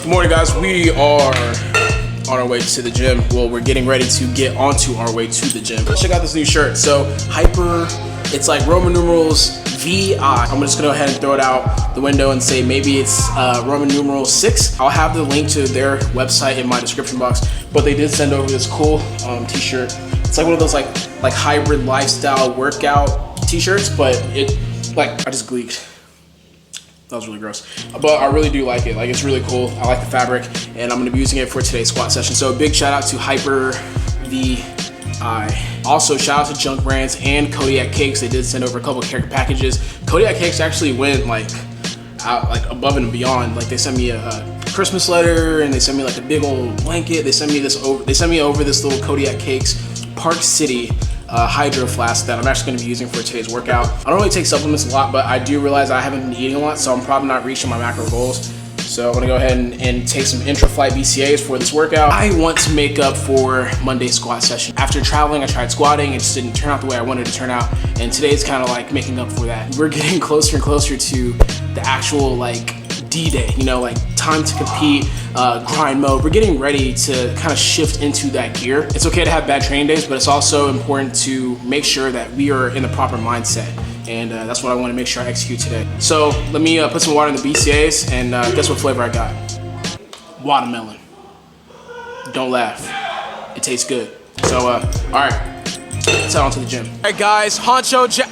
Good morning, guys. We are on our way to the gym. Well, we're getting ready to get onto our way to the gym. Check out this new shirt. So Hyper, it's like Roman numerals VI. I'm just gonna go ahead and throw it out the window and say maybe it's Roman numeral 6. I'll have the link to their website in my description box, but they did send over this cool t-shirt. It's like one of those like hybrid lifestyle workout t-shirts, but it I just gleeked. That was really gross, but I really do like it. Like, it's really cool. I like the fabric, and I'm gonna be using it for today's squat session. So a big shout out to Hyper VI. Also, shout out to Junk Brands and Kodiak Cakes. They did send over a couple of care packages. Kodiak Cakes actually went out above and beyond. Like, they sent me a Christmas letter, and they sent me like a big old blanket. They sent me over this little Kodiak Cakes Park City hydro flask that I'm actually going to be using for today's workout. I don't really take supplements a lot, but I do realize I haven't been eating a lot, so I'm probably not reaching my macro goals. So I'm gonna go ahead and take some intra-flight BCAAs for this workout. I want to make up for Monday's squat session. After traveling, I tried squatting. It just didn't turn out the way I wanted to turn out. And today's kind of like making up for that. We're getting closer and closer to the actual D-Day, you know, like time to compete, grind mode. We're getting ready to kind of shift into that gear. It's okay to have bad training days, but it's also important to make sure that we are in the proper mindset. And that's what I want to make sure I execute today. So let me put some water in the BCAAs, and guess what flavor I got? Watermelon. Don't laugh. It tastes good. So, all right, let's head on to the gym. All right, guys, Huncho Jack.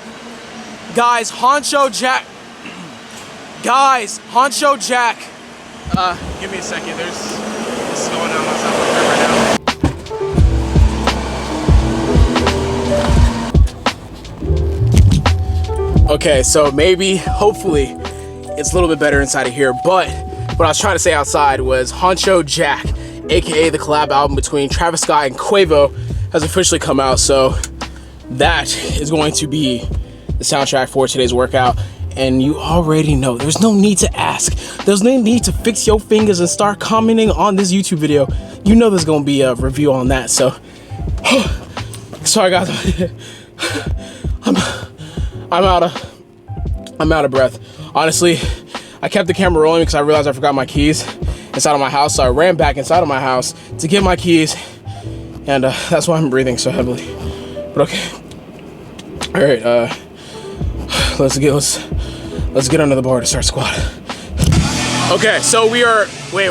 Guys, Huncho Jack. Guys, Huncho Jack. Give me a second. This is going on myself right now. Okay, so maybe, hopefully, it's a little bit better inside of here, but what I was trying to say outside was Huncho Jack, aka the collab album between Travis Scott and Quavo, has officially come out, so that is going to be the soundtrack for today's workout. And you already know, there's no need to ask. There's no need to fix your fingers and start commenting on this YouTube video. You know there's gonna be a review on that, so. Sorry guys, I'm out of breath. Honestly, I kept the camera rolling because I realized I forgot my keys inside of my house, so I ran back inside of my house to get my keys, and that's why I'm breathing so heavily. But okay. All right, let's get under the bar to start squat. Okay, so we are, wait.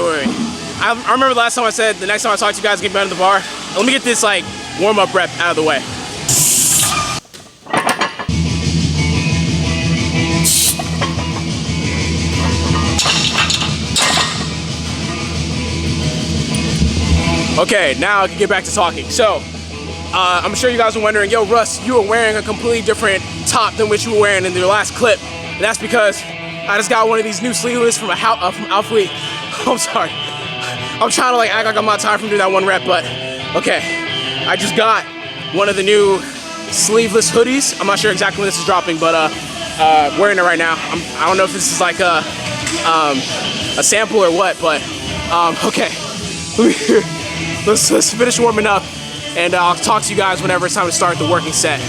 I remember the last time I said the next time I talk to you guys, get me under the bar. Let me get this warm-up rep out of the way. Okay, now I can get back to talking. So, I'm sure you guys are wondering, yo, Russ, you were wearing a completely different top than what you were wearing in your last clip. And that's because I just got one of these new sleeveless from Alphalete. I'm sorry. I'm trying to act like I'm not tired from doing that one rep, but okay. I just got one of the new sleeveless hoodies. I'm not sure exactly when this is dropping, but wearing it right now. I don't know if this is like a sample or what, but okay. Let's finish warming up, and I'll talk to you guys whenever it's time to start the working set.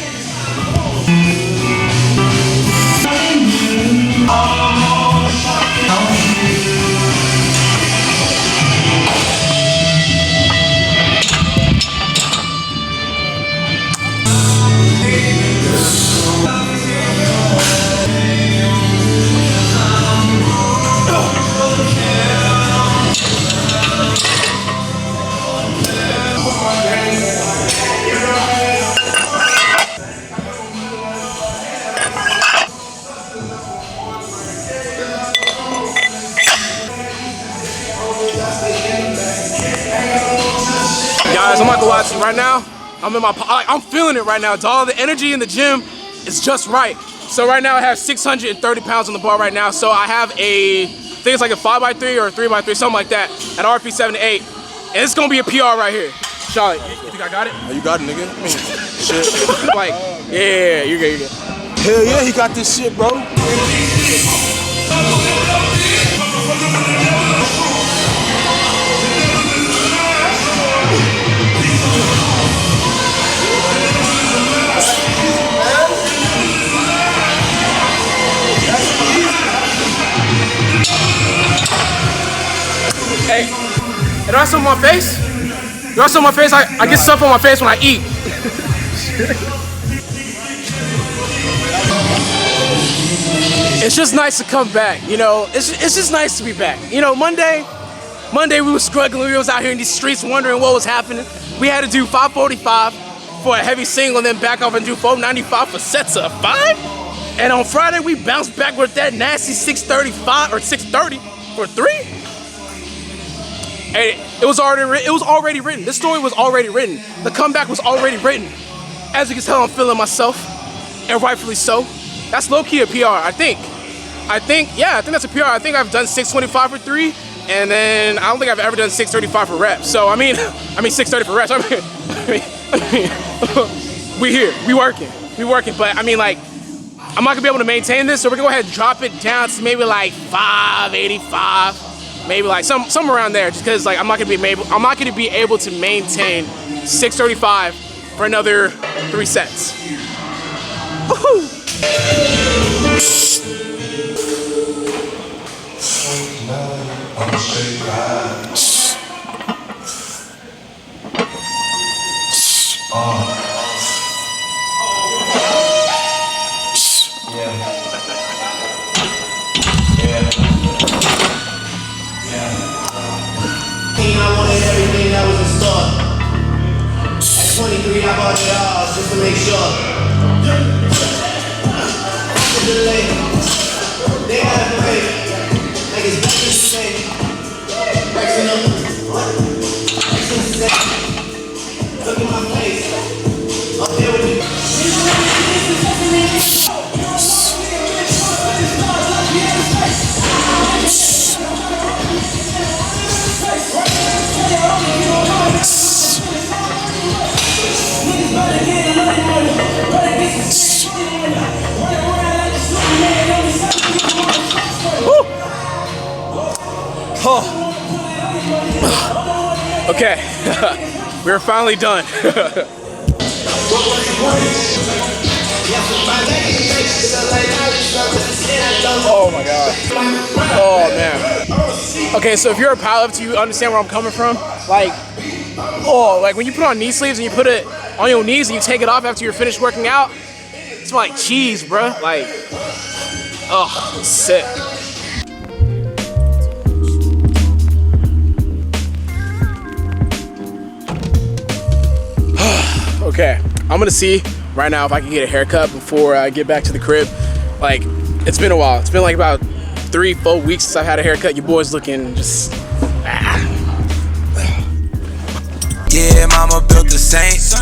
Guys, I'm not gonna lie to you right now. I'm feeling it right now, dog. The energy in the gym is just right. So right now I have 630 pounds on the bar right now. So I have I think it's like a 5x3 or a 3x3, something like that, at RP 7-8. And it's gonna be a PR right here. Charlie, you think I got it? Oh, you got it, nigga. I mean, shit. Yeah, you're good. Hell yeah, he got this shit, bro. know I something on my face? You know something on my face? I get stuff on my face when I eat. It's just nice to come back, you know. It's just nice to be back. You know, Monday we was struggling. We was out here in these streets wondering what was happening. We had to do 545 for a heavy single and then back off and do 495 for sets of 5. And on Friday we bounced back with that nasty 635 or 630 for 3. And it was already written. This story was already written. The comeback was already written. As you can tell, I'm feeling myself, and rightfully so. That's low-key a PR, I think that's a PR. I think I've done 625 for 3, and then I don't think I've ever done 635 for reps. So I mean 630 for reps. I mean, we here, we working. But I mean, like, I'm not gonna be able to maintain this, so we're gonna go ahead and drop it down to maybe like 585, maybe like somewhere around there, just because like I'm not gonna be able to maintain 635 for another 3 sets. Woohoo! I wanted everything that was in store. At 23, I bought it all just to make sure. After the delay, they had to pay. Like it's back to the same. Rexing up. Look at my face. Up there with you. Okay, we're finally done. Oh my god. Oh man. Okay, so if you're a powerlifter, you understand where I'm coming from. Like when you put on knee sleeves and you put it on your knees and you take it off after you're finished working out, it's like cheese, bruh. Like, oh, sick. Okay, I'm gonna see right now if I can get a haircut before I get back to the crib. Like, it's been a while. It's been like about 3-4 weeks since I've had a haircut. Your boy's looking just... Yeah, mama built the Saints.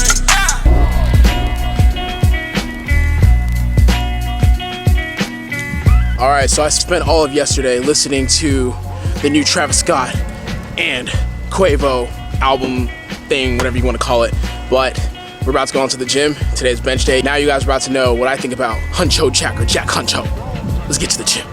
Alright, so I spent all of yesterday listening to the new Travis Scott and Quavo album thing, whatever you want to call it. But we're about to go into the gym. Today's bench day. Now you guys are about to know what I think about Huncho Jack or Jack Huncho. Let's get to the gym.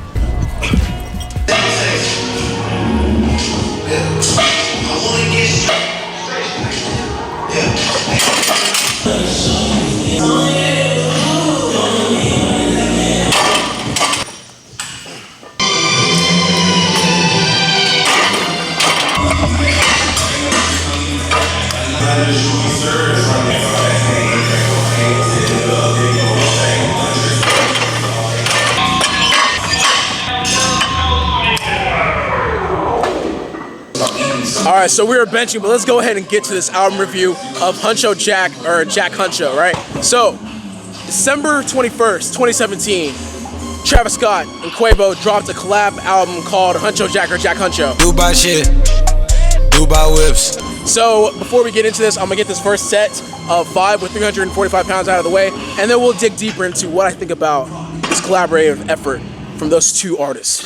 Alright, so we were benching, but let's go ahead and get to this album review of Huncho Jack, or Jack Huncho, right? So, December 21st, 2017, Travis Scott and Quavo dropped a collab album called Huncho Jack or Jack Huncho. Dubai shit, Dubai whips. So, before we get into this, I'm gonna get this first set of 5 with 345 pounds out of the way, and then we'll dig deeper into what I think about this collaborative effort from those two artists.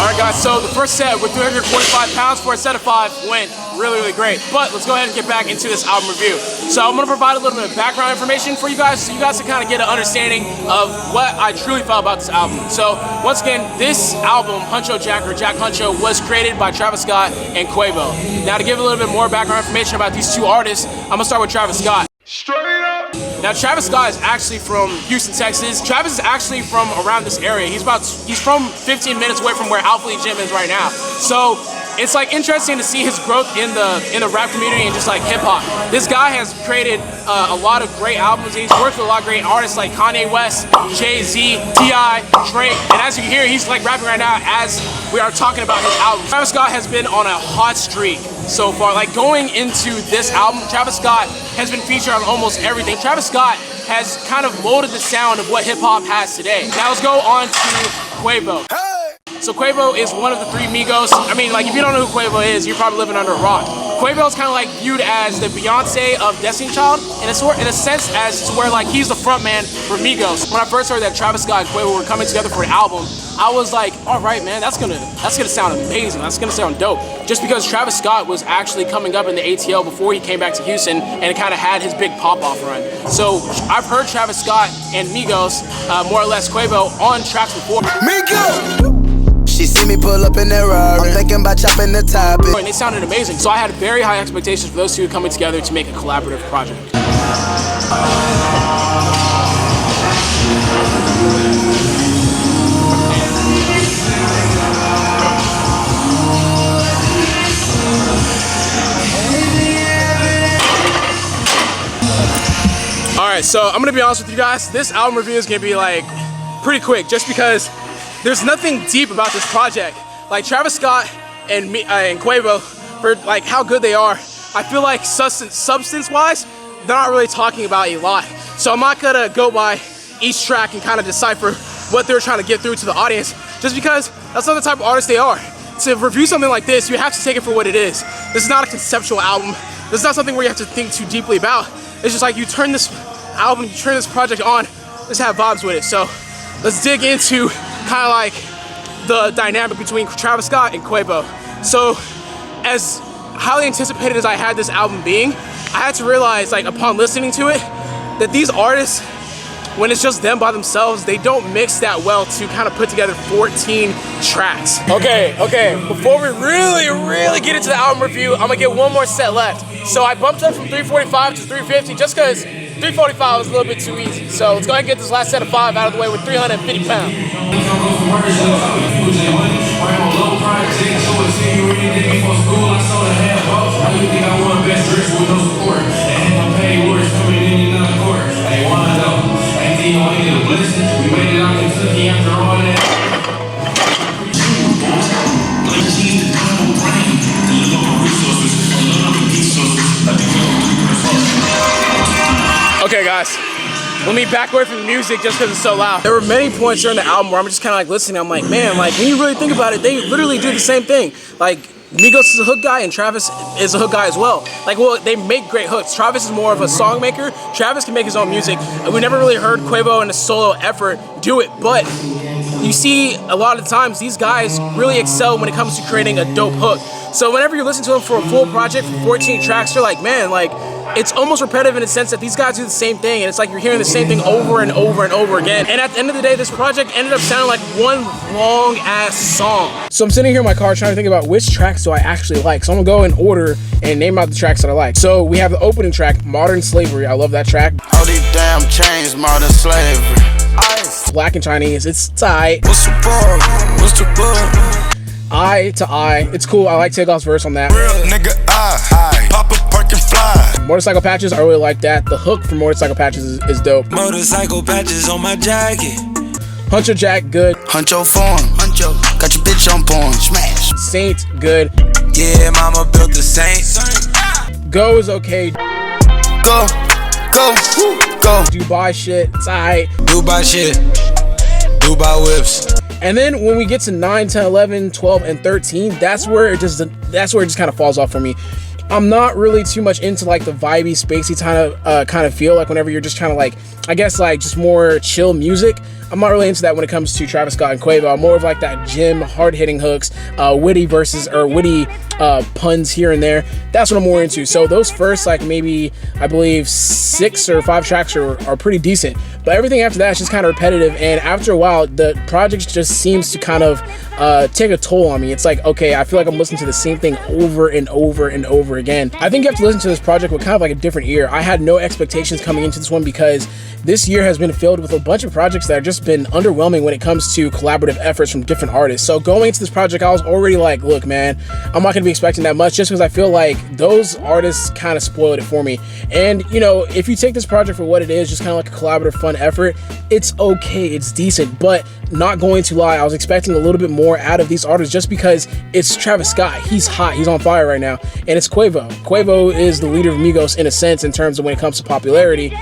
Alright guys, so the first set with 345 pounds for a set of 5 went really great. But let's go ahead and get back into this album review. So I'm gonna provide a little bit of background information for you guys so you guys can kind of get an understanding of what I truly felt about this album. So once again, this album, Huncho Jack or Jack Huncho, was created by Travis Scott and Quavo. Now to give a little bit more background information about these two artists, I'm gonna start with Travis Scott. Straight up. Now Travis Scott is actually from Houston, Texas. Travis is actually from around this area. He's from 15 minutes away from where Alphalete Gym is right now. So it's like interesting to see his growth in the rap community and just like hip hop. This guy has created a lot of great albums. He's worked with a lot of great artists like Kanye West, Jay-Z, T.I., Drake, and as you hear, he's like rapping right now as we are talking about his album. Travis Scott has been on a hot streak so far. Like going into this album, Travis Scott has been featured on almost everything. Travis Scott has kind of molded the sound of what hip hop has today. Now let's go on to Quavo. So Quavo is one of the 3 Migos. I mean, like if you don't know who Quavo is, you're probably living under a rock. Quavo is kind of like viewed as the Beyonce of Destiny's Child, in a sense as to where like he's the front man for Migos. When I first heard that Travis Scott and Quavo were coming together for an album, I was like, all right, man, that's gonna sound amazing. That's gonna sound dope. Just because Travis Scott was actually coming up in the ATL before he came back to Houston and kind of had his big pop-off run. So I've heard Travis Scott and Migos, more or less Quavo, on tracks before. Migos! She see me pull up in that Rari. I'm thinking about chopping the top. And they sounded amazing. So I had very high expectations for those two coming together to make a collaborative project. Alright, so I'm gonna be honest with you guys. This album review is gonna be like pretty quick just because there's nothing deep about this project. Like Travis Scott and Quavo, for like how good they are, I feel like substance-wise, they're not really talking about a lot. So I'm not gonna go by each track and kind of decipher what they're trying to get through to the audience, just because that's not the type of artist they are. To review something like this, you have to take it for what it is. This is not a conceptual album. This is not something where you have to think too deeply about. It's just like you turn this album, you turn this project on, just have vibes with it. So let's dig into kind of like the dynamic between Travis Scott and Quavo. So as highly anticipated as I had this album being, I had to realize, like upon listening to it, that these artists, when it's just them by themselves, they don't mix that well to kind of put together 14 tracks. Okay, before we really get into the album review, I'm gonna get one more set left. So I bumped up from 345 to 350 just because 345 was a little bit too easy. So let's go ahead and get this last set of 5 out of the way with 350 pounds. Okay guys, let me back away from the music just because it's so loud. There were many points during the album where I'm just kind of like listening, I'm like, man, like when you really think about it, they literally do the same thing. Like Migos is a hook guy and Travis is a hook guy as well. Like, well, they make great hooks. Travis is more of a song maker. Travis can make his own music. We never really heard Quavo in a solo effort do it, but you see a lot of times these guys really excel when it comes to creating a dope hook. So whenever you listen to them for a full project for 14 tracks, you're like, man, like it's almost repetitive in the sense that these guys do the same thing, and it's like you're hearing the same thing over and over and over again. And at the end of the day, this project ended up sounding like one long ass song. So I'm sitting here in my car trying to think about which tracks do I actually like. So I'm gonna go in order and name out the tracks that I like. So we have the opening track, Modern Slavery. I love that track. All these damn chains, modern slavery. Black and Chinese, it's tight. What's the bar? What's the bar? Eye to Eye, it's cool. I like Takeoff's verse on that. Real nigga, I pop a park and fly. Motorcycle Patches, I really like that. The hook for Motorcycle Patches is dope. Motorcycle patches on my jacket. Huncho Jack, good. Huncho form, Huncho, got your bitch on porn, smash. Saint, good. Yeah, mama built the Saint. Go is okay. Go. Dubai shit, it's alright. Dubai shit, Dubai whips. And then when we get to 9, 10, 11, 12, and 13, that's where it just kind of falls off for me. I'm not really too much into like the vibey, spacey kind of feel. Like whenever you're just kind of like, I guess like just more chill music. I'm not really into that when it comes to Travis Scott and Quavo. I'm more of like that gym, hard-hitting hooks, witty puns here and there. That's what I'm more into. So those first like maybe I believe 6 or 5 tracks are pretty decent. But everything after that is just kind of repetitive, and after a while, the project just seems to kind of take a toll on me. It's like, okay, I feel like I'm listening to the same thing over and over and over again. I think you have to listen to this project with kind of like a different ear. I had no expectations coming into this one because this year has been filled with a bunch of projects that have just been underwhelming when it comes to collaborative efforts from different artists. So going into this project, I was already like, look, man, I'm not gonna be expecting that much just because I feel like those artists kind of spoiled it for me. And you know, if you take this project for what it is, just kind of like a collaborative fun effort, it's okay, it's decent. But not going to lie, I was expecting a little bit more out of these artists just because it's Travis Scott. He's hot, he's on fire right now. And it's Quavo. Quavo is the leader of Migos in a sense in terms of when it comes to popularity.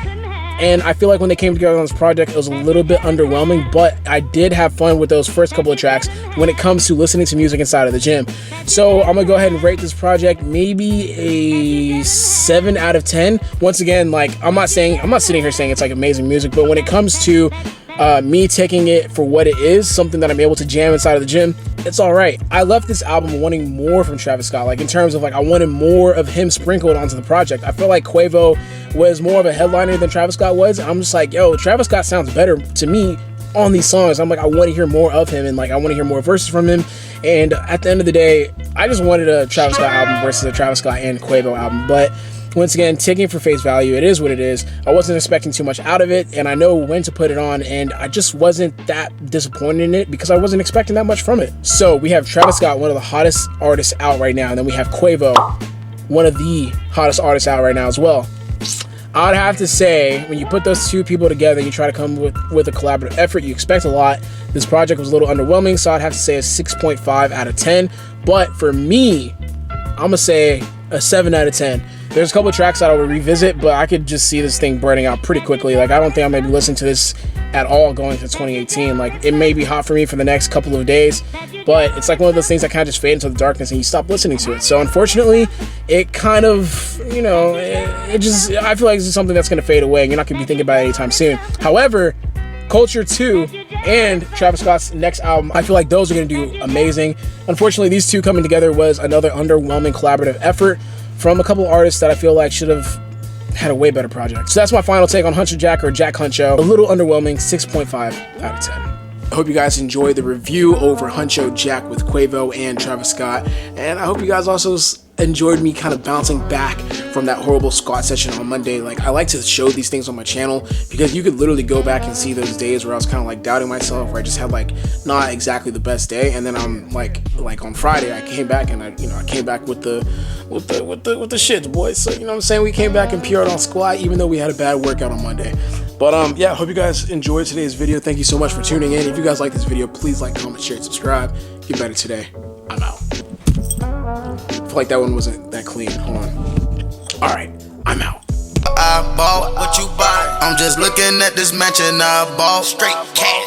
And I feel like when they came together on this project, it was a little bit underwhelming, but I did have fun with those first couple of tracks when it comes to listening to music inside of the gym. So I'm gonna go ahead and rate this project maybe a 7 out of 10. Once again, like I'm not sitting here saying it's like amazing music, but when it comes to me taking it for what it is, something that I'm able to jam inside of the gym, it's all right. I left this album wanting more from Travis Scott, like in terms of like I wanted more of him sprinkled onto the project. I feel like Quavo was more of a headliner than Travis Scott was. I'm just like, yo, Travis Scott sounds better to me on these songs. I'm like, I want to hear more of him, and like I want to hear more verses from him. And at the end of the day, I just wanted a Travis Scott album versus a Travis Scott and Quavo album. But once again, taking it for face value, it is what it is. I wasn't expecting too much out of it, and I know when to put it on, and I just wasn't that disappointed in it because I wasn't expecting that much from it. So we have Travis Scott, one of the hottest artists out right now, and then we have Quavo, one of the hottest artists out right now as well. I'd have to say, when you put those two people together, you try to come with a collaborative effort, you expect a lot. This project was a little underwhelming, so I'd have to say a 6.5 out of 10. But for me, I'm gonna say a 7 out of 10. There's a couple of tracks that I would revisit, but I could just see this thing burning out pretty quickly. Like, I don't think I'm gonna be listening to this at all going into 2018. Like, it may be hot for me for the next couple of days, but it's like one of those things that kind of just fade into the darkness and you stop listening to it. So unfortunately, it kind of, you know, it just, I feel like this is something that's gonna fade away and you're not gonna be thinking about it anytime soon. However, Culture 2 and Travis Scott's next album, I feel like those are gonna do amazing. Unfortunately, these two coming together was another underwhelming collaborative effort from a couple artists that I feel like should have had a way better project. So that's my final take on Huncho Jack, or Jack Huncho. A little underwhelming, 6.5 out of 10. I hope you guys enjoyed the review over Huncho Jack with Quavo and Travis Scott. And I hope you guys also enjoyed me kind of bouncing back from that horrible squat session on Monday. Like, I like to show these things on my channel because you could literally go back and see those days where I was kind of like doubting myself, where I just had like not exactly the best day. And then I'm like on Friday, I came back and I came back with the shits, boys. So, you know what I'm saying? We came back and PR'd on squat, even though we had a bad workout on Monday. But yeah, hope you guys enjoyed today's video. Thank you so much for tuning in. If you guys like this video, please like, comment, share, and subscribe. Get better today. I'm out. I feel like that one wasn't that clean. Hold on. All right, I'm out. I bought what you buy. I'm just looking at this mansion I bought. Straight cash.